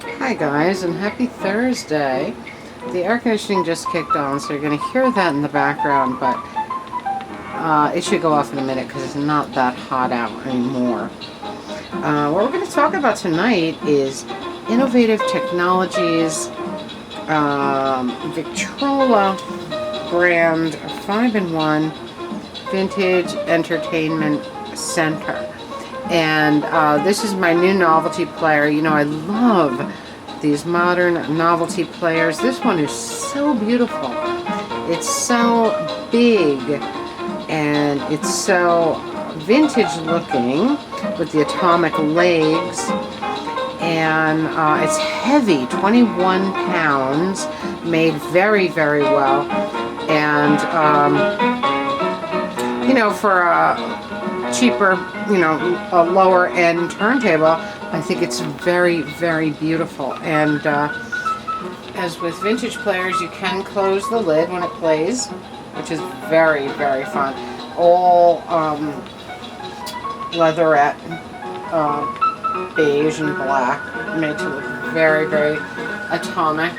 Hi guys, and happy Thursday. The air conditioning just kicked on, so you're going to hear that in the background, but it should go off in a minute because it's not that hot out anymore. What we're going to talk about tonight is innovative technologies, Victrola brand 5-in-1 Vintage Entertainment Center. And this is my new novelty player. You know, I love these modern novelty players. This one is so beautiful. It's so big and it's so vintage looking with the atomic legs, and it's heavy, 21 pounds, made very, very well. And you know, for a cheaper, you know, a lower end turntable, I think it's very, very beautiful. And as with vintage players, you can close the lid when it plays, which is very, very fun. All leatherette, beige and black, made to look very, very atomic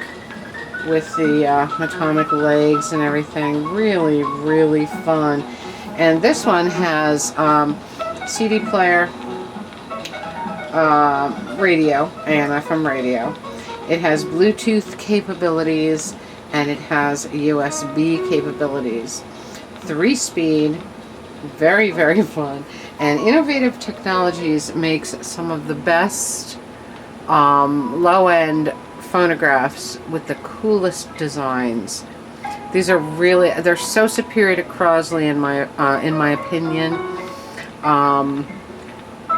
with the atomic legs and everything. Really, really fun. And this one has CD player, radio, and FM radio. It has Bluetooth capabilities, and it has USB capabilities. 3-speed, very, very fun. And Innovative Technologies makes some of the best low-end phonographs with the coolest designs. These are really, they're so superior to Crosley in my opinion.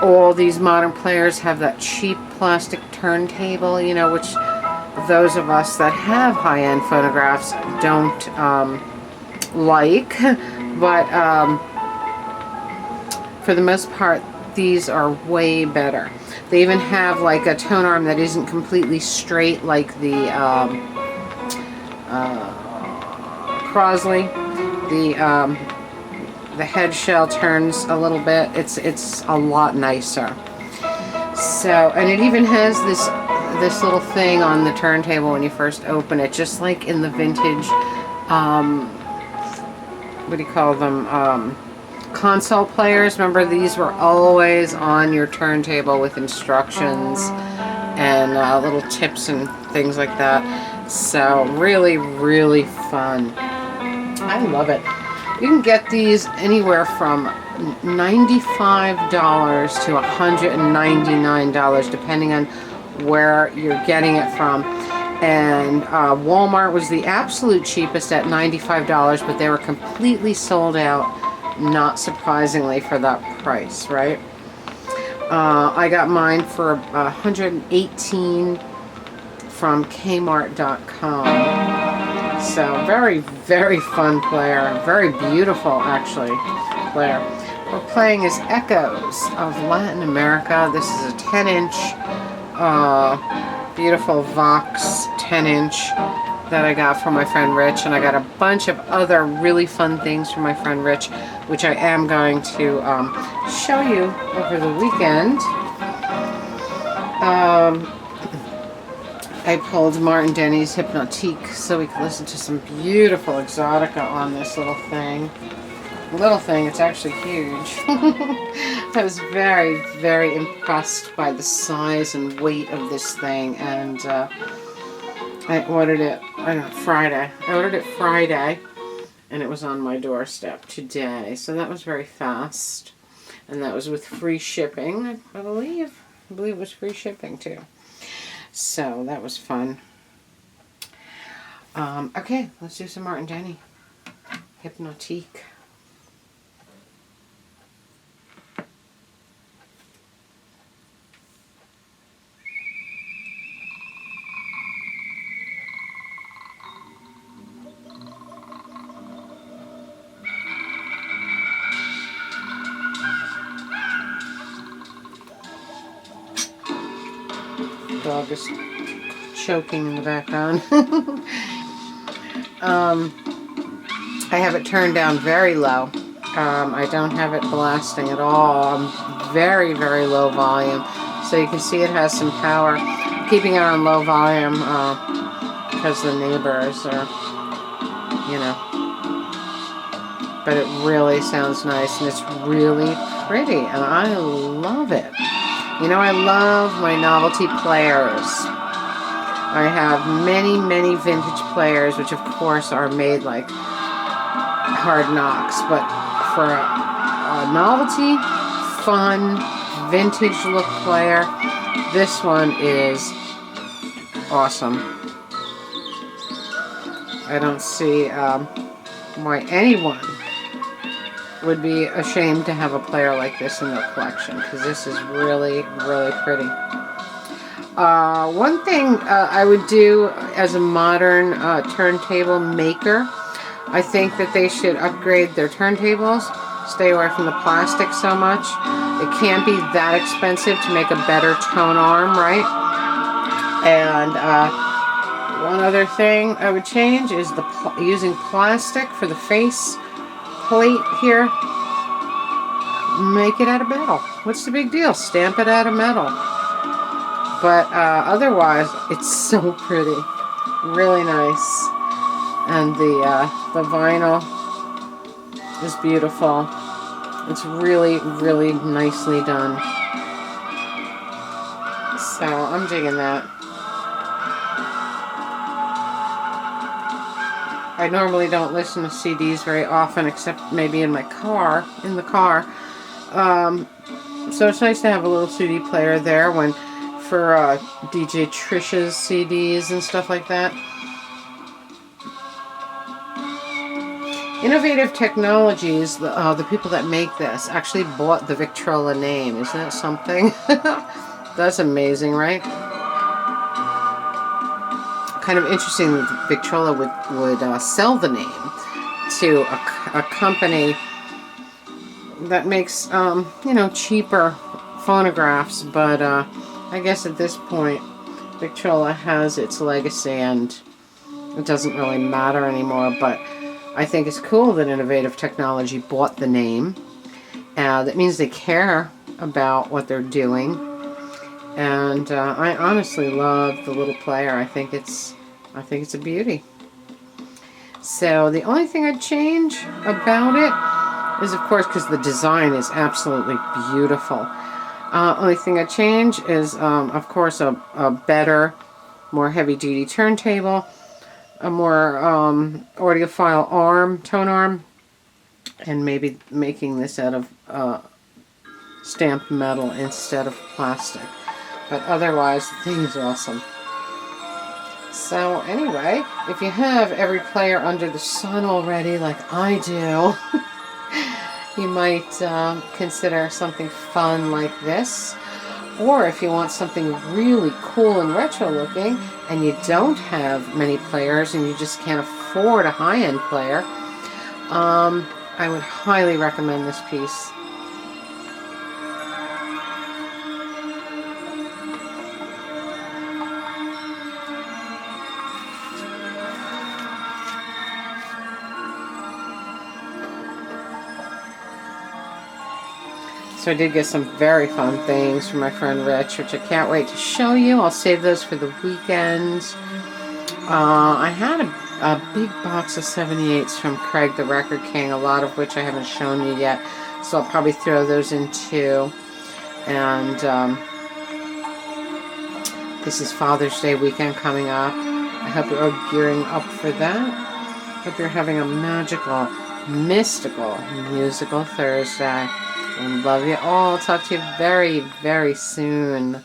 All these modern players have that cheap plastic turntable, you know, which those of us that have high-end phonographs don't like. But for the most part, these are way better. They even have like a tone arm that isn't completely straight like the Crosley. The head shell turns a little bit. It's a lot nicer. So, and it even has this little thing on the turntable when you first open it, just like in the vintage, what do you call them, console players. Remember, these were always on your turntable with instructions and little tips and things like that. So really, really fun. I love it. You can get these anywhere from $95 to $199, depending on where you're getting it from. And Walmart was the absolute cheapest at $95, but they were completely sold out, not surprisingly, for that price, right? I got mine for $118 from Kmart.com. So very, very fun player. Very beautiful, actually, player. We're playing as Echoes of Latin America. This is a 10-inch, beautiful Vox 10-inch that I got from my friend Rich. And I got a bunch of other really fun things from my friend Rich, which I am going to show you over the weekend. I pulled Martin Denny's Hypnotique so we could listen to some beautiful exotica on this little thing. It's actually huge. I was very, very impressed by the size and weight of this thing, and I ordered it Friday. I ordered it Friday, and it was on my doorstep today, so that was very fast. And that was with free shipping, I believe. I believe it was free shipping too. So that was fun. Okay, let's do some Martin Denny. Hypnotique. Dog is choking in the background. I have it turned down very low. I don't have it blasting at all. I'm very, very low volume. So you can see it has some power. keeping it on low volume because the neighbors are, you know. But it really sounds nice, and it's really pretty, and I love it. You know, I love my novelty players. I have many, many vintage players, which of course are made like hard knocks, but for a novelty, fun, vintage look player, this one is awesome. I don't see why anyone would be ashamed to have a player like this in their collection, because this is really, really pretty. One thing I would do as a modern turntable maker, I think that they should upgrade their turntables. Stay away from the plastic so much. It can't be that expensive to make a better tone arm, right? And one other thing I would change is using plastic for the face plate here. Make it out of metal. What's the big deal? Stamp it out of metal. But otherwise, it's so pretty. Really nice. And the vinyl is beautiful. It's really, really nicely done. So I'm digging that. I normally don't listen to CDs very often, except maybe in the car. So it's nice to have a little CD player there for DJ Trish's CDs and stuff like that. Innovative Technologies, the people that make this, actually bought the Victrola name. Isn't that something? That's amazing, right? Kind of interesting that Victrola would sell the name to a company that makes, you know, cheaper phonographs, but I guess at this point Victrola has its legacy and it doesn't really matter anymore. But I think it's cool that Innovative Technology bought the name. That means they care about what they're doing, and I honestly love the little player. I think it's a beauty. So the only thing I'd change about it is, of course, because the design is absolutely beautiful. Only thing I'd change is, of course, a better, more heavy-duty turntable, a more audiophile tone arm, and maybe making this out of stamped metal instead of plastic. But otherwise, the thing is awesome. So anyway, if you have every player under the sun already, like I do, you might consider something fun like this. Or if you want something really cool and retro looking, and you don't have many players and you just can't afford a high-end player, I would highly recommend this piece. So I did get some very fun things from my friend Rich, which I can't wait to show you. I'll save those for the weekend. I had a big box of 78s from Craig the Record King, a lot of which I haven't shown you yet. So I'll probably throw those in too. And this is Father's Day weekend coming up. I hope you're all gearing up for that. Hope you're having a magical, mystical, musical Thursday. And love you all. Talk to you very, very soon.